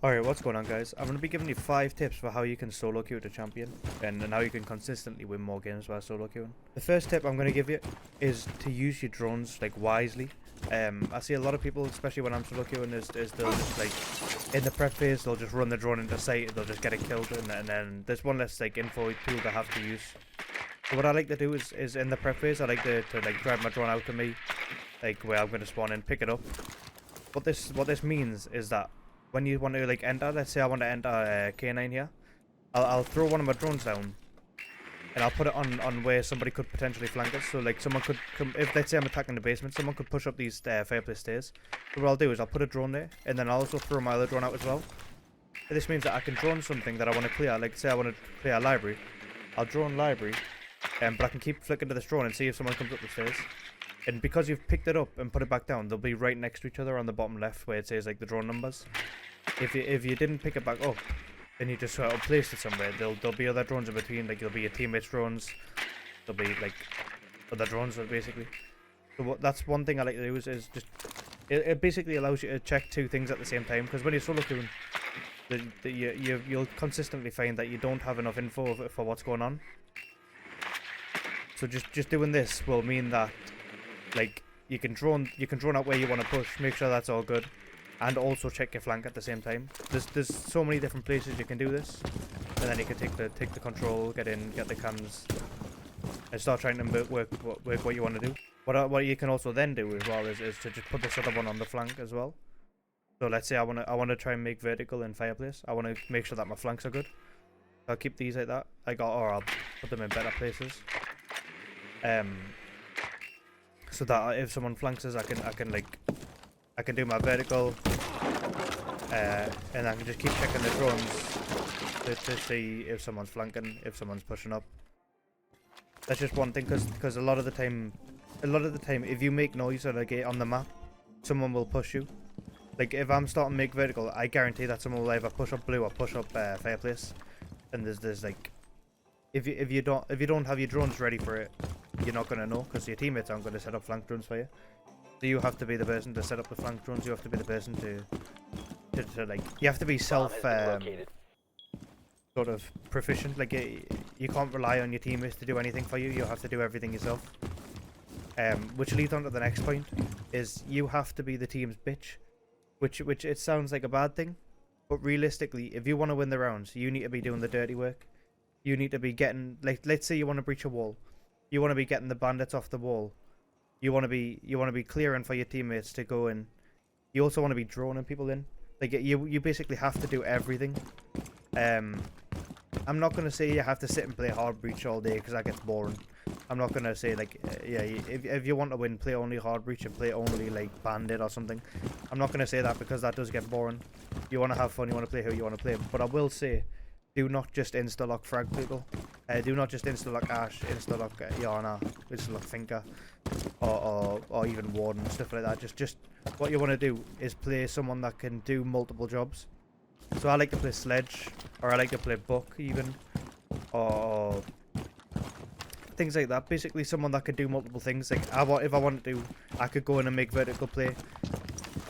Alright, what's going on, guys? I'm going to be giving you 5 tips for how you can solo queue to champion and how you can consistently win more games while solo queuing. The first tip I'm going to give you is to use your drones like wisely. I see a lot of people, especially when I'm solo queuing, is they'll just like in the prep phase they'll just run the drone into sight, they'll just get it killed, and then there's one less like info tool they have to use. So what I like to do is in the prep phase I like to like drive my drone out to me, like where I'm going to spawn in, pick it up. What this means is that when you want to like enter, let's say I want to enter K9 here, I'll throw one of my drones down and I'll put it on where somebody could potentially flank us. So like someone could come, if let's say I'm attacking the basement, someone could push up these fireplay stairs. So what I'll do is I'll put a drone there and then I'll also throw my other drone out as well. This means that I can drone something that I want to clear, like say I want to clear a library, I'll drone library, but I can keep flicking to this drone and see if someone comes up the stairs. And because you've picked it up and put it back down, they'll be right next to each other on the bottom left where it says like the drone numbers. If you didn't pick it back up, then you just sort of placed it somewhere, there'll be other drones in between, like there'll be your teammates' drones, there'll be like other drones basically. So that's one thing I like to do is just it basically allows you to check 2 things at the same time, because when you're solo queuing, you'll consistently find that you don't have enough info for what's going on. So just doing this will mean that like you can drone out where you want to push, make sure that's all good, and also check your flank at the same time. There's so many different places you can do this, and then you can take the control, get in, get the cams, and start trying to work what you want to do. What you can also then do as well is to just put this other one on the flank as well. So let's say I want to try and make vertical in fireplace. I want to make sure that my flanks are good. I'll keep these like that. Or I'll put them in better places. So that if someone flanks us, I can do my vertical, and I can just keep checking the drones to see if someone's flanking, if someone's pushing up. That's just one thing, because a lot of the time, if you make noise on the map, someone will push you. Like if I'm starting to make vertical, I guarantee that someone will either push up blue or push up fireplace. And there's like, if you don't have your drones ready for it, you're not gonna know, because your teammates aren't gonna set up flank drones for you. So you have to be the person to set up the flank drones. You have to be the person to like, you have to be self sort of proficient. Like you can't rely on your teammates to do anything for you. You have to do everything yourself. Which leads on to the next point, is you have to be the team's bitch. Which it sounds like a bad thing, but realistically, if you want to win the rounds, you need to be doing the dirty work. You need to be getting, like, let's say you want to breach a wall. You want to be getting the bandits off the wall. You want to be clearing for your teammates to go in. You also want to be droning people in. Like you basically have to do everything. I'm not gonna say you have to sit and play hard breach all day, because that gets boring. I'm not gonna say like yeah, if you want to win, play only hard breach and play only like bandit or something. I'm not gonna say that, because that does get boring. You want to have fun. You want to play who you want to play. But I will say, do not just insta-lock frag people. Do not just insta-lock Ash, insta-lock Yana, insta-lock Finka, or even Warden, stuff like that. Just what you want to do is play someone that can do multiple jobs. So I like to play Sledge, or I like to play Buck even, or things like that. Basically someone that can do multiple things. Like if I want to do, I could go in and make vertical play.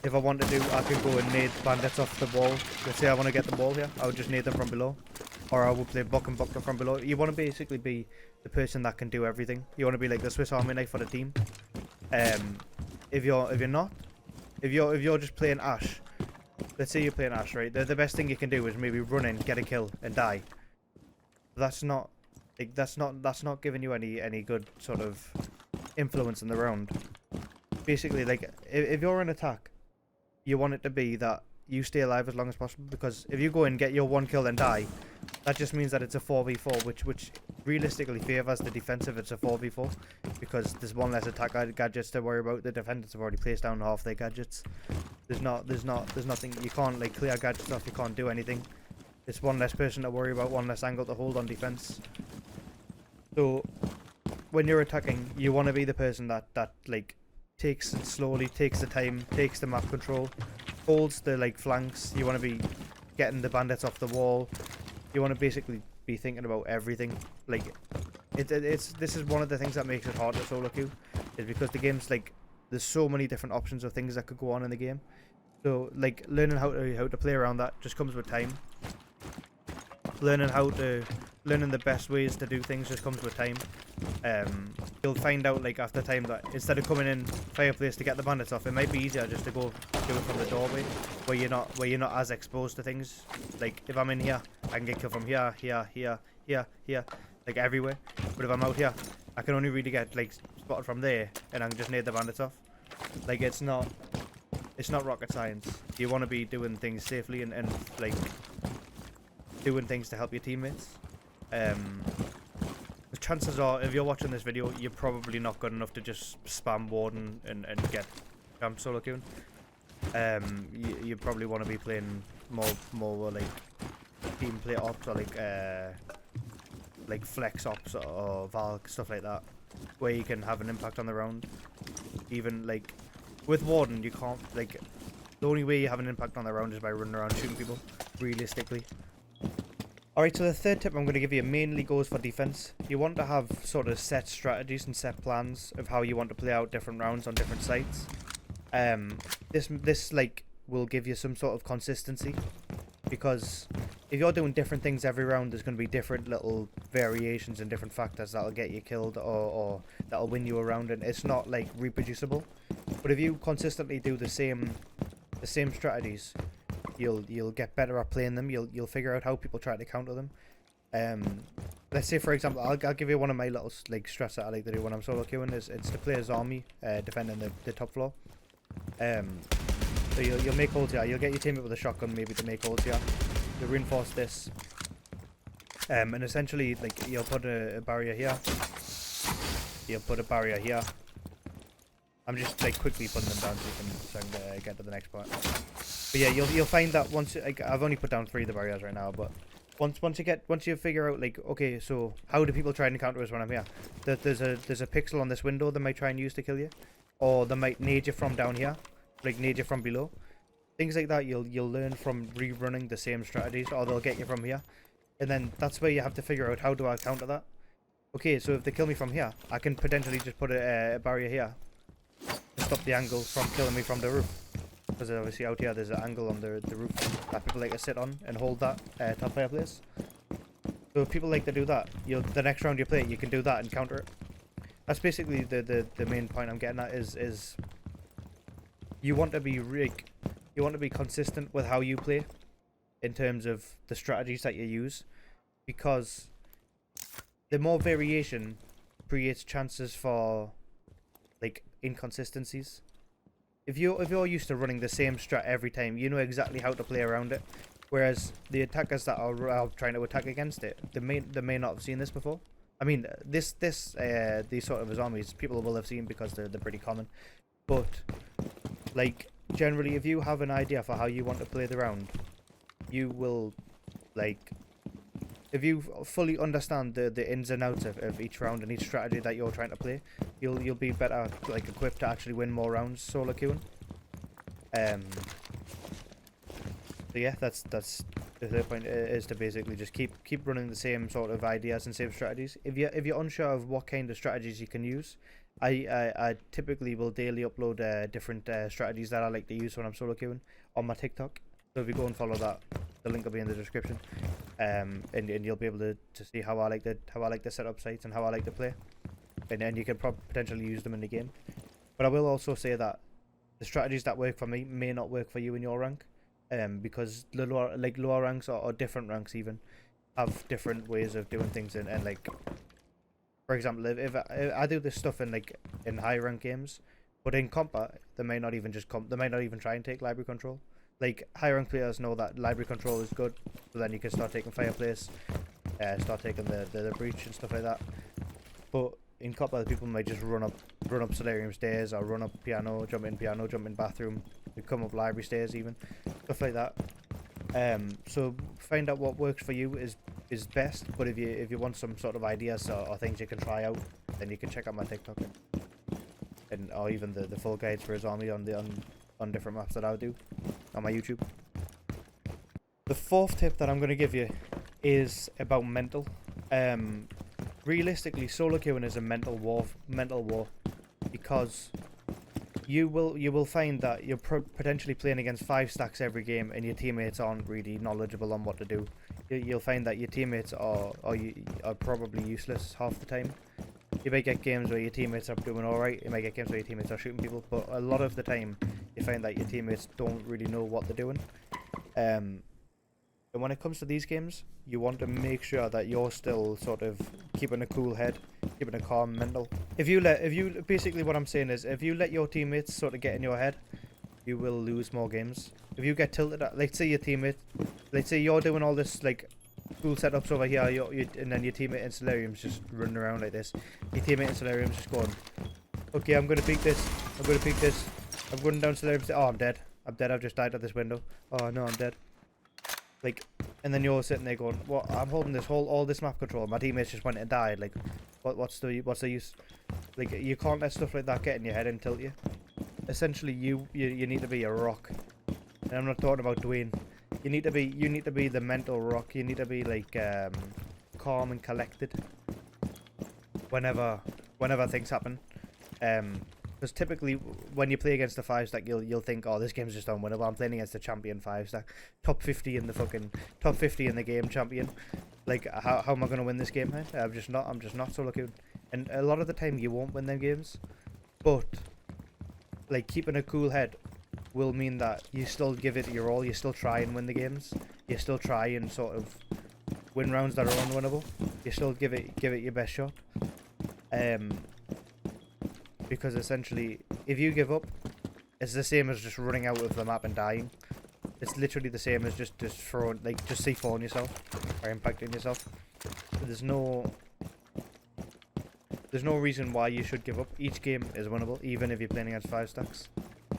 If I want to do, I could go and nade bandits off the wall. Let's say I want to get the wall here, I would just nade them from below. Or I would play Buck and Buck them from below. You want to basically be the person that can do everything. You want to be like the Swiss Army knife for the team. If you're just playing Ash, let's say you're playing Ash, right? The best thing you can do is maybe run in, get a kill, and die. That's not giving you any good sort of influence in the round. Basically, like if you're in attack, you want it to be that you stay alive as long as possible, because if you go and get your 1 kill and die, that just means that it's a 4v4, which realistically favours the defensive. It's a 4v4 because there's one less attack gadgets to worry about. The defenders have already placed down half their gadgets. There's nothing, you can't like clear gadgets off, you can't do anything. It's one less person to worry about, one less angle to hold on defense. So when you're attacking, you want to be the person that like takes it slowly, takes the time, takes the map control, holds the like flanks. You want to be getting the bandits off the wall. You want to basically be thinking about everything. Like this is one of the things that makes it hard to solo queue, is because the game's like, there's so many different options of things that could go on in the game. So like learning how to play around that just comes with time. Learning the best ways to do things just comes with time. You'll find out like after time that instead of coming in fireplace to get the bandits off, it might be easier just to go do it from the doorway, where you're not as exposed to things. Like if I'm in here, I can get killed from here, here, like everywhere. But if I'm out here, I can only really get like spotted from there, and I can just nade the bandits off. Like it's not rocket science. You want to be doing things safely and like doing things to help your teammates. The chances are, if you're watching this video, you're probably not good enough to just spam warden and get solo queuing. You probably want to be playing more like team play ops or like flex ops or Valk, stuff like that, where you can have an impact on the round. Even like with warden, you can't, like, the only way you have an impact on the round is by running around shooting people, realistically. Alright, so the third tip I'm going to give you mainly goes for defense. You want to have sort of set strategies and set plans of how you want to play out different rounds on different sites. This like will give you some sort of consistency, because if you're doing different things every round, there's going to be different little variations and different factors that'll get you killed or that'll win you a round, and it's not like reproducible. But if you consistently do the same strategies, you'll get better at playing them. You'll figure out how people try to counter them. Let's say, for example, I'll give you one of my little like strats that I like to do when I'm solo queuing. It's to play as army, defending the top floor. So you'll make holes here. You'll get your teammate with a shotgun maybe to make holes here. You'll reinforce this, and essentially like you'll put a barrier here. You'll put a barrier here. I'm just like quickly putting them down so I can get to the next part. But yeah, you'll find that once, like, I've only put down 3 of the barriers right now, but once you figure out like, okay, so how do people try and counter us when I'm here? There's a pixel on this window they might try and use to kill you, or they might nade you from down here, like nade you from below. Things like that you'll learn from rerunning the same strategies, or they'll get you from here, and then that's where you have to figure out, how do I counter that? Okay, so if they kill me from here, I can potentially just put a barrier here to stop the angle from killing me from the roof. Because obviously out here there's an angle on the roof that people like to sit on and hold that top fireplace. So if people like to do that, the next round you play, you can do that and counter it. That's basically the main point I'm getting at, is you want to be consistent with how you play in terms of the strategies that you use, because the more variation creates chances for like inconsistencies. If you're used to running the same strat every time, you know exactly how to play around it. Whereas the attackers that are trying to attack against it, they may not have seen this before. I mean, these sort of zombies people will have seen because they're pretty common. But like generally, if you have an idea for how you want to play the round, you will, like, if you fully understand the ins and outs of each round and each strategy that you're trying to play, you'll be better like equipped to actually win more rounds solo queuing. So yeah, that's the third point, is to basically just keep running the same sort of ideas and same strategies. If you're unsure of what kind of strategies you can use, I typically will daily upload different strategies that I like to use when I'm solo queuing on my TikTok. So if you go and follow that, the link will be in the description, and you'll be able to see how I like to set up sites and how I like to play, and you can potentially use them in the game. But I will also say that the strategies that work for me may not work for you in your rank, because the lower ranks or different ranks even have different ways of doing things, and like, for example, if I do this stuff in high rank games, but in combat they may not even try and take library control. Like, high rank players know that library control is good, so then you can start taking fireplace, start taking the breach and stuff like that. But in combat, people might just run up solarium stairs, or run up piano, jump in bathroom, come up library stairs even, stuff like that. So find out what works for you is best. But if you want some sort of ideas or things you can try out, then you can check out my TikTok or even the full guides for his army on different maps that I'll do on my YouTube. The fourth tip that I'm going to give you is about mental. Realistically, solo queuing is a mental war, because you will find that you're potentially playing against 5 stacks every game, and your teammates aren't really knowledgeable on what to do. You'll find that your teammates are probably useless half the time. You might get games where your teammates are doing alright, you might get games where your teammates are shooting people, but a lot of the time you find that your teammates don't really know what they're doing. And when it comes to these games, you want to make sure that you're still sort of keeping a cool head, keeping a calm mental. Basically what I'm saying is, if you let your teammates sort of get in your head, you will lose more games. If you get tilted, let's say you're doing all this like cool setups over here, and then your teammate in Solarium's just running around like this. Your teammate in Solarium's just going, okay, I'm gonna peek this, I'm running down Solarium. Oh, I'm dead, I've just died at this window. Oh no, I'm dead. Like, and then you're sitting there going, "What? I'm holding all this map control. My teammates just went and died. Like, what's the use?" Like, you can't let stuff like that get in your head and tilt you. Essentially, you need to be a rock. And I'm not talking about Dwayne. You need to be the mental rock. You need to be like calm and collected whenever things happen. Because typically when you play against the 5-stack, you'll think, oh, this game's just unwinnable. I'm playing against a champion 5-stack, top 50 in the game champion. Like, how am I gonna win this game, man? I'm just not so lucky. And a lot of the time you won't win them games, but like keeping a cool head will mean that you still give it your all. You still try and win the games. You still try and sort of win rounds that are unwinnable. You still give it your best shot. Because essentially, if you give up, it's the same as just running out of the map and dying. It's literally the same as just throwing, like, just C4ing yourself or impacting yourself. There's no reason why you should give up. Each game is winnable, even if you're playing against 5-stacks,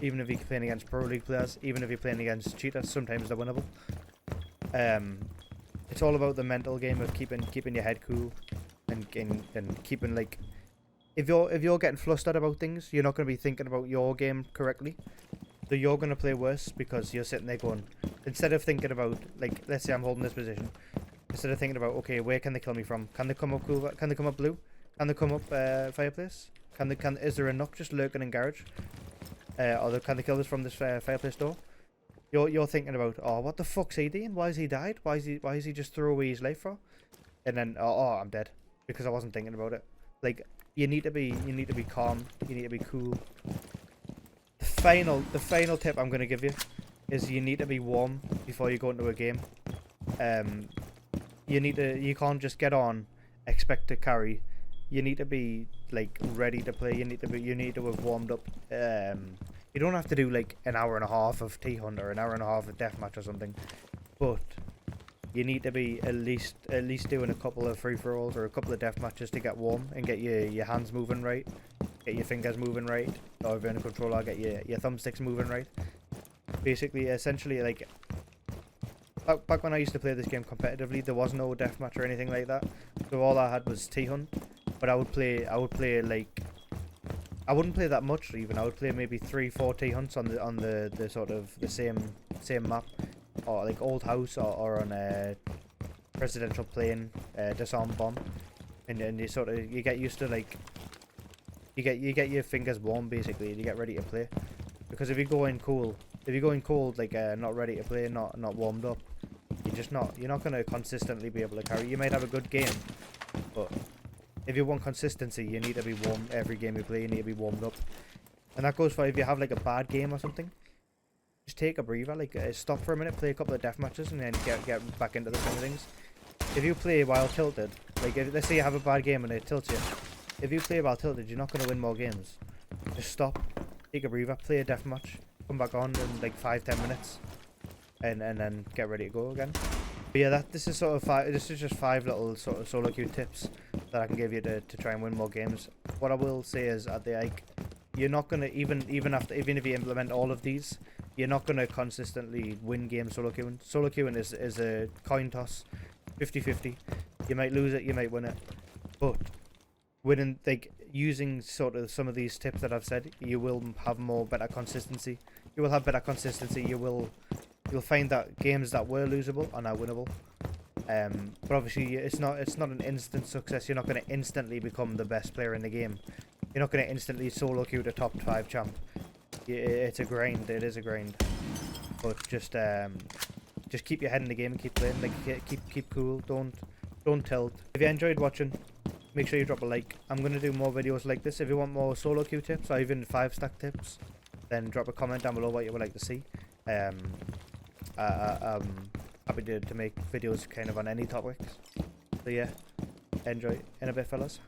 even if you're playing against pro league players, even if you're playing against cheaters. Sometimes they're winnable. It's all about the mental game of keeping your head cool and keeping, like, if you're getting flustered about things, you're not going to be thinking about your game correctly. So you're going to play worse because you're sitting there going, instead of thinking about, like, let's say I'm holding this position, instead of thinking about, okay, where can they kill me from? Can they come up cool? Can they come up blue? Can they come up fireplace? Is there a knock just lurking in garage? Or can they kill us from this fireplace door? You're thinking about, oh, what the fuck's he doing? Why has he died? Why is he just throw away his life for? And then, oh, I'm dead because I wasn't thinking about it. Like, you need to be calm. You need to be cool. The final tip I'm gonna give you is you need to be warm before you go into a game. You can't just get on, expect to carry. You need to be like ready to play. You need to have warmed up. You don't have to do like an hour and a half of T-Hunt or an hour and a half of Deathmatch or something, but you need to be at least doing a couple of free-for-alls or a couple of death matches to get warm and get your hands moving right, get your fingers moving right, or if you're in a controller, get your thumbsticks moving right. Basically, essentially, like, back when I used to play this game competitively, there was no deathmatch or anything like that. So all I had was T-Hunt, but I would play like, I wouldn't play that much even. I would play maybe 3-4 T-Hunts on the sort of the same map. Or like Old House, or on a Presidential Plane, Disarm Bomb, and you get used to, like, you get your fingers warm basically, and you get ready to play. Because if you go in cold, like not ready to play, not warmed up, you're not gonna consistently be able to carry. You might have a good game, but if you want consistency, you need to be warm every game you play. You need to be warmed up, and that goes for if you have like a bad game or something. Just take a breather, like stop for a minute, play a couple of death matches, and then get back into the swing of things. If you play while tilted, like let's say you have a bad game and it tilts you, if you play while tilted, you're not going to win more games. Just stop, take a breather, play a death match, come back on in like 5-10 minutes, and then get ready to go again. But yeah, this is just 5 little sort of solo queue tips that I can give you to try and win more games. What I will say is at the like, you're not gonna even if you implement all of these, you're not gonna consistently win games solo queuing. Solo queuing is a coin toss, 50-50. You might lose it, you might win it, but winning, like, using sort of some of these tips that I've said, you will have better consistency. You will have better consistency. You'll find that games that were losable are now winnable. But obviously it's not an instant success. You're not going to instantly become the best player in the game. You're not going to instantly solo queue the top 5 champ. It's a grind. It is a grind. But just keep your head in the game and keep playing. Like keep cool. Don't tilt. If you enjoyed watching, make sure you drop a like. I'm gonna do more videos like this. If you want more solo queue tips or even 5-stack tips, then drop a comment down below what you would like to see. Happy to make videos kind of on any topics. So yeah, enjoy in a bit, fellas.